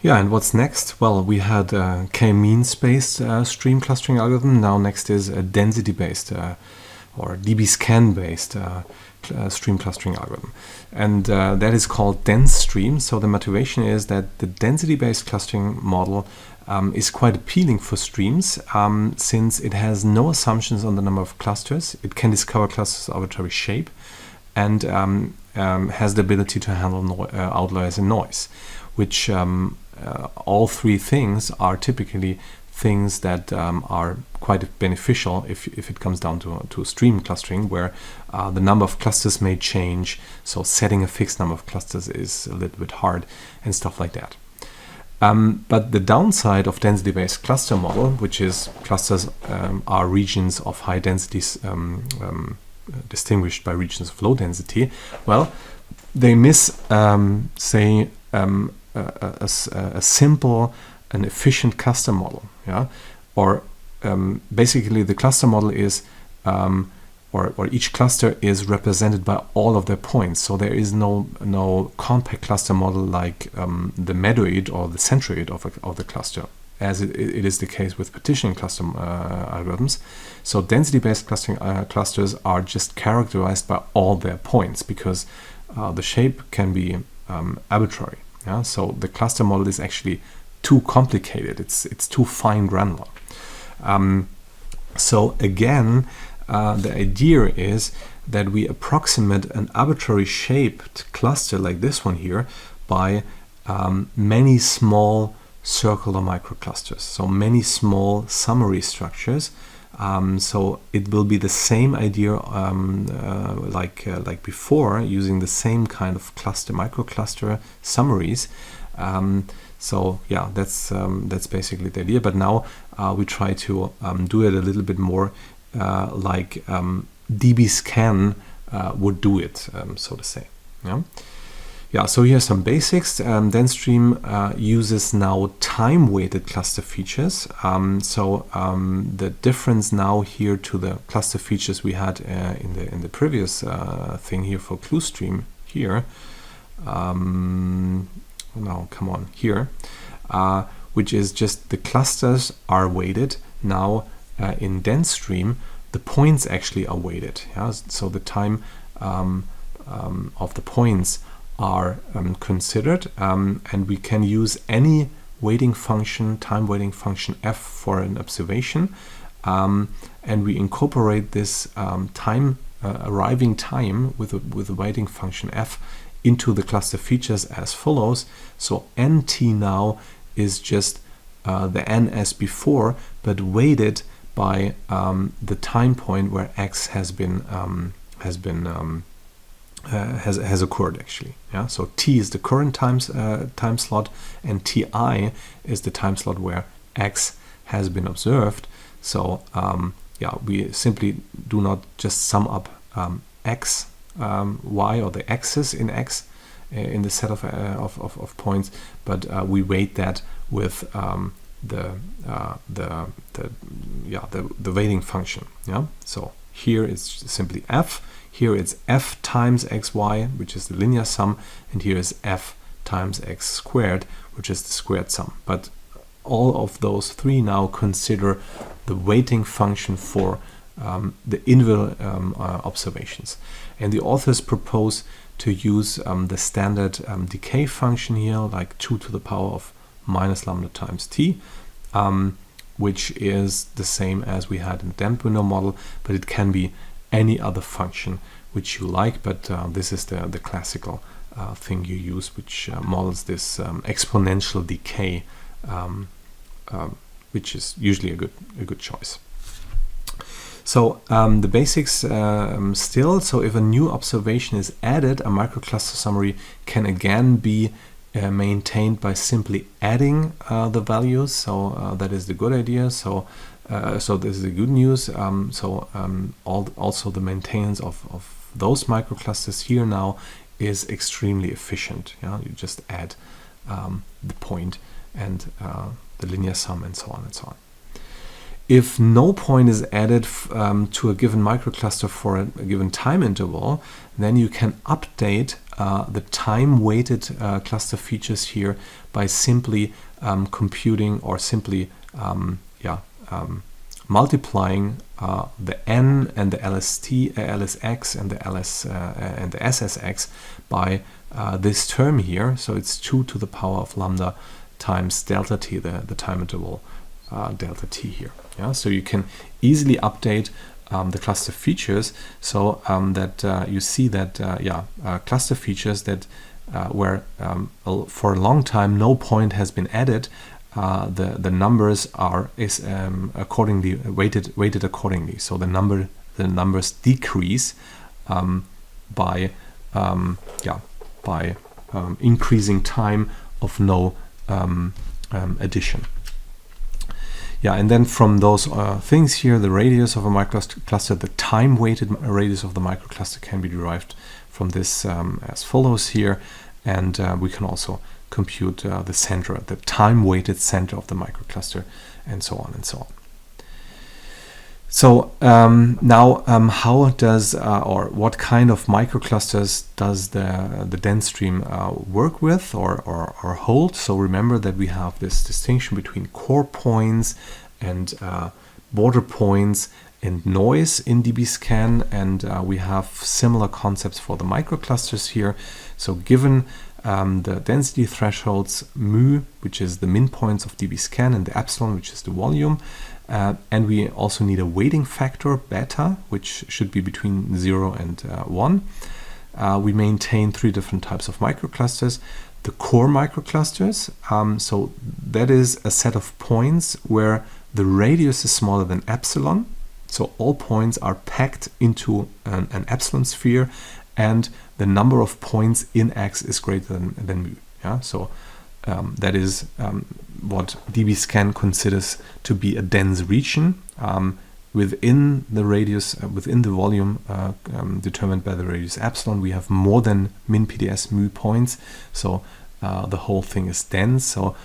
Yeah, and what's next? Well, we had k-means-based stream clustering algorithm. Now next is a density-based or dbScan-based stream clustering algorithm. And that is called DenStream. So the motivation is that the density-based clustering model is quite appealing for streams since it has no assumptions on the number of clusters. It can discover clusters of arbitrary shape and has the ability to handle outliers and noise, which all three things are typically things that are quite beneficial if it comes down to stream clustering, where the number of clusters may change. So setting a fixed number of clusters is a little bit hard and stuff like that. But the downside of density-based cluster model, which is clusters are regions of high densities distinguished by regions of low density, well, they miss, say, a simple and efficient cluster model, yeah, or basically the cluster model is, or each cluster is represented by all of their points. So there is no compact cluster model like the medoid or the centroid of the cluster, as it is the case with partitioning cluster algorithms. So density-based clustering clusters are just characterized by all their points because the shape can be arbitrary. Yeah? So the cluster model is actually too complicated. It's too fine granular. So again, the idea is that we approximate an arbitrary shaped cluster like this one here by many small circular microclusters, so many small summary structures. So it will be the same idea like before, using the same kind of microcluster summaries. So yeah, that's basically the idea. But now we try to do it a little bit more like dbScan would do it, so to say. Yeah. Yeah, so here's some basics. DenStream uses now time-weighted cluster features. The difference now here to the cluster features we had in the previous thing here for ClueStream here. Now, come on, here, which is just the clusters are weighted. Now, in DenStream, the points actually are weighted. Yeah? So the time of the points are considered, and we can use any weighting function, time weighting function f for an observation, and we incorporate this arriving time with a weighting function f into the cluster features as follows. So nt now is just the n as before, but weighted by the time point where x has occurred actually. Yeah, so t is the current time slot, and ti is the time slot where x has been observed. So yeah, we simply do not just sum up x, y, or the axis in x in the set of points, but we weight that with the weighting function. Yeah, so here it's simply f. Here it's f times xy, which is the linear sum, and here is f times x squared, which is the squared sum. But all of those three now consider the weighting function for the individual observations. And the authors propose to use the standard decay function here, like 2 to the power of minus lambda times t, which is the same as we had in the damped window model, but it can be any other function which you like, but this is the classical thing you use, which models this exponential decay, which is usually a good choice. So the basics still, so if a new observation is added, a microcluster summary can again be maintained by simply adding the values. So that is the good idea. So this is the good news. Also the maintenance of those microclusters here now is extremely efficient. Yeah? You just add the point and the linear sum and so on and so on. if no point is added to a given microcluster for a given time interval, then you can update the time-weighted cluster features here by simply computing or simply multiplying the n and the LSX and the and the SSX by this term here. So it's 2 to the power of lambda times delta t, the time interval delta t here. Yeah, so you can easily update the cluster features, so that you see that cluster features that where for a long time no point has been added, the numbers is accordingly weighted accordingly. So the numbers decrease by increasing time of no addition. Yeah, and then from those things here, the radius of a microcluster, the time-weighted radius of the microcluster can be derived from this as follows here, and we can also compute the center, the time-weighted center of the microcluster, and so on and so on. So now, how does or what kind of microclusters does the DenStream work with or hold? So remember that we have this distinction between core points and border points and noise in dbScan, and we have similar concepts for the microclusters here. So given the density thresholds mu, which is the min points of dbScan, and the epsilon, which is the volume, and we also need a weighting factor beta, which should be between 0 and 1. We maintain 3 different types of microclusters. The core microclusters, so that is a set of points where the radius is smaller than epsilon. So all points are packed into an epsilon sphere, and the number of points in X is greater than mu. Yeah, so that is what dbScan considers to be a dense region within the radius, within the volume determined by the radius epsilon. We have more than min PDS mu points, so the whole thing is dense. So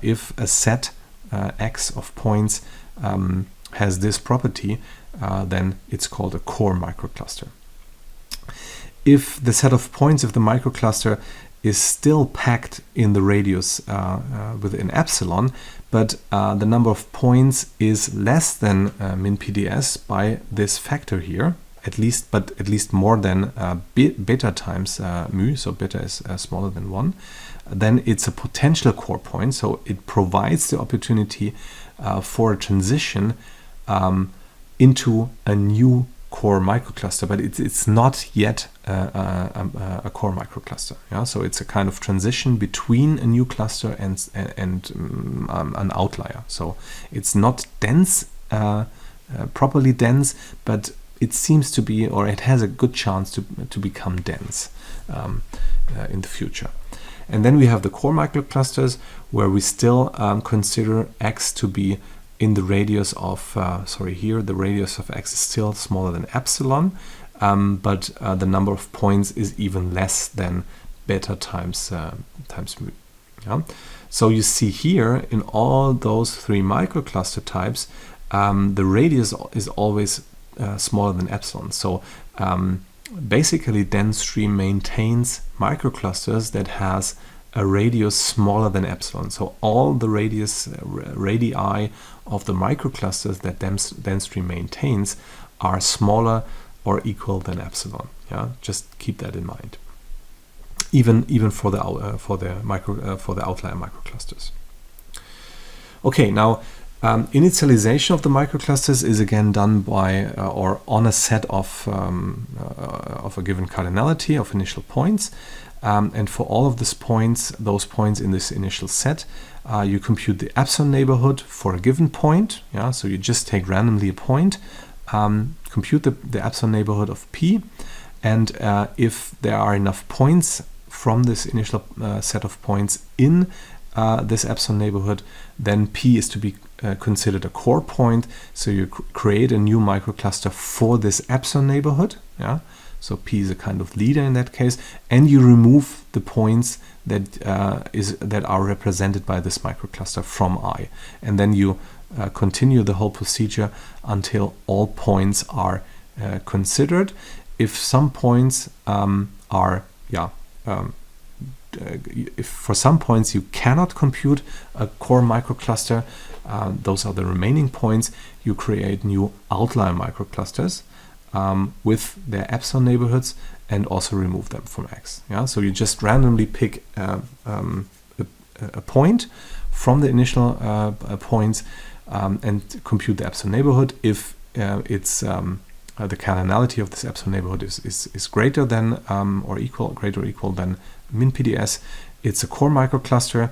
if a set X of points has this property, then it's called a core microcluster. If the set of points of the microcluster is still packed in the radius within epsilon, but the number of points is less than min PDS by this factor here, at least more than beta times mu, so beta is smaller than 1, then it's a potential core point. So it provides the opportunity for a transition into a new core microcluster, but it's not yet a core microcluster. Yeah, so it's a kind of transition between a new cluster and an outlier. So it's not dense, properly dense, but it seems to be, or it has a good chance to become dense in the future. And then we have the core microclusters, where we still consider X to be in the radius of, the radius of X is still smaller than epsilon, but the number of points is even less than beta times mu. Yeah? So you see here in all those 3 microcluster types, the radius is always smaller than epsilon. So basically DenStream maintains microclusters that has a radius smaller than epsilon. So all the radii of the microclusters that DenStream maintains are smaller or equal than epsilon. Yeah, just keep that in mind. Even for the outlier microclusters. Okay, now initialization of the microclusters is again done by or on a set of a given cardinality of initial points. And for all of those points in this initial set, you compute the epsilon neighborhood for a given point. Yeah, so you just take randomly a point, compute the epsilon neighborhood of P, and if there are enough points from this initial set of points in this epsilon neighborhood, then P is to be considered a core point. So you create a new microcluster for this epsilon neighborhood. Yeah. So P is a kind of leader in that case, and you remove the points that are represented by this microcluster from I, and then you continue the whole procedure until all points are considered. If some points if for some points you cannot compute a core microcluster, those are the remaining points, you create new outlier microclusters with their epsilon neighborhoods and also remove them from X. Yeah, so you just randomly pick a point from the initial points and compute the epsilon neighborhood. If it's the cardinality of this epsilon neighborhood is greater than greater or equal than min PDS, it's a core microcluster.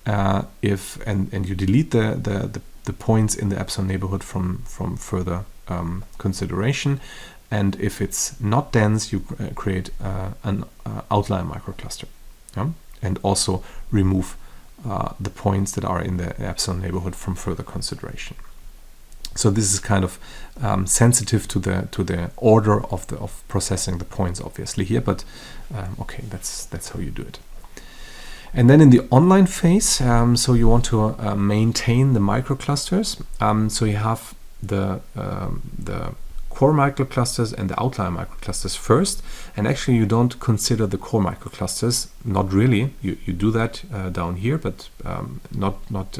And you delete the points in the epsilon neighborhood from further consideration. And if it's not dense, you create an outlier microcluster, and also remove the points that are in the epsilon neighborhood from further consideration. So this is kind of sensitive to the order of processing the points, obviously here, but okay, that's how you do it. And then in the online phase, so you want to maintain the microclusters. So you have the core microclusters and the outlier microclusters first, and actually you don't consider the core microclusters, not really. You do that down here, but not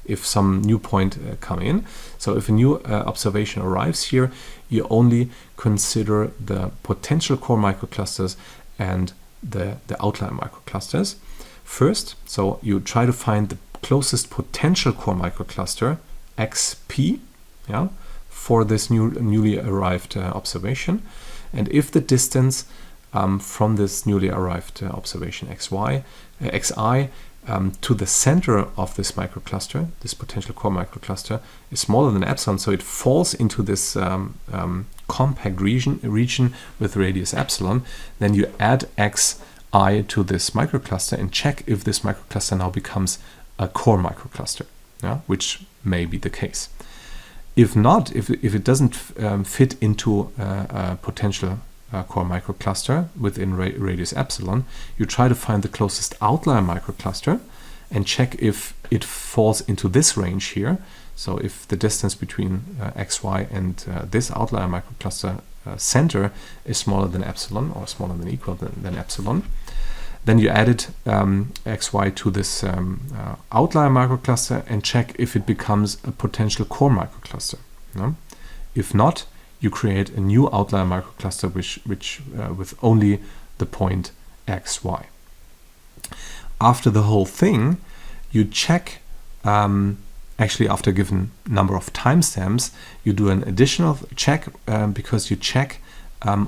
if some new point come in. So if a new observation arrives here, you only consider the potential core microclusters and the outlier microclusters first. So you try to find the closest potential core microcluster XP, for this newly arrived observation. And if the distance from this newly arrived observation xi to the center of this microcluster, this potential core microcluster, is smaller than epsilon, so it falls into this compact region with radius epsilon, then you add xi to this microcluster and check if this microcluster now becomes a core microcluster, which may be the case. If not, if it doesn't fit into a potential core microcluster within radius epsilon, you try to find the closest outlier microcluster and check if it falls into this range here. So if the distance between xy and this outlier microcluster center is smaller than epsilon, or smaller than equal than epsilon, then you added xy to this outlier microcluster and check if it becomes a potential core microcluster. If not, you create a new outlier microcluster which with only the point xy. After the whole thing, you check, actually after a given number of timestamps, you do an additional check because you check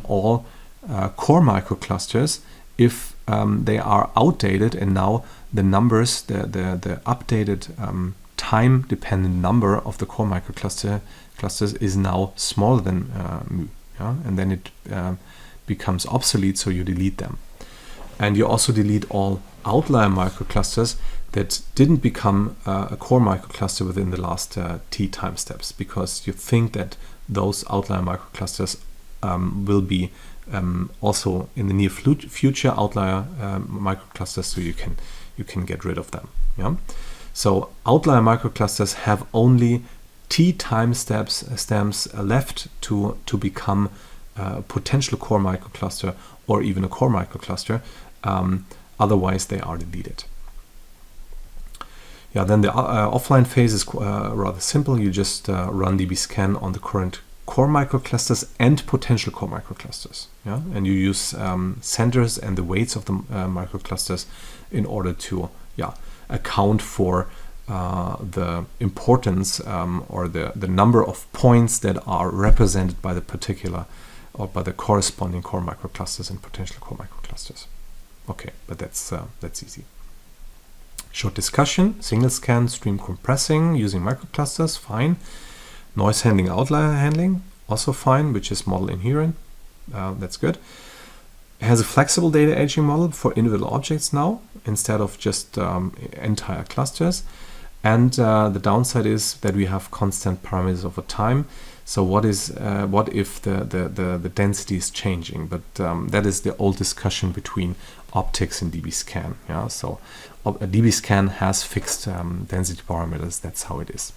all core microclusters if they are outdated, and now the numbers, the updated time-dependent number of the core microclusters is now smaller than mu, and then it becomes obsolete, so you delete them. And you also delete all outlier microclusters that didn't become a core microcluster within the last t time steps, because you think that those outlier microclusters will be also in the near future outlier microclusters, so you can get rid of them. So outlier microclusters have only t time stamps left to become a potential core microcluster or even a core microcluster. Otherwise, they are deleted. Then the offline phase is rather simple. You just run dbScan on the current core microclusters and potential core microclusters, and you use centers and the weights of the microclusters in order to account for the importance or the number of points that are represented by the particular or by the corresponding core microclusters and potential core microclusters. Okay, but that's easy. Short discussion: signal scan, stream compressing using microclusters, fine. Noise handling, outlier handling, also fine, which is model inherent. That's good. It has a flexible data aging model for individual objects now, instead of just entire clusters. And the downside is that we have constant parameters over time. So what if the density is changing? But that is the old discussion between optics and dbScan. Yeah, so a dbScan has fixed density parameters. That's how it is.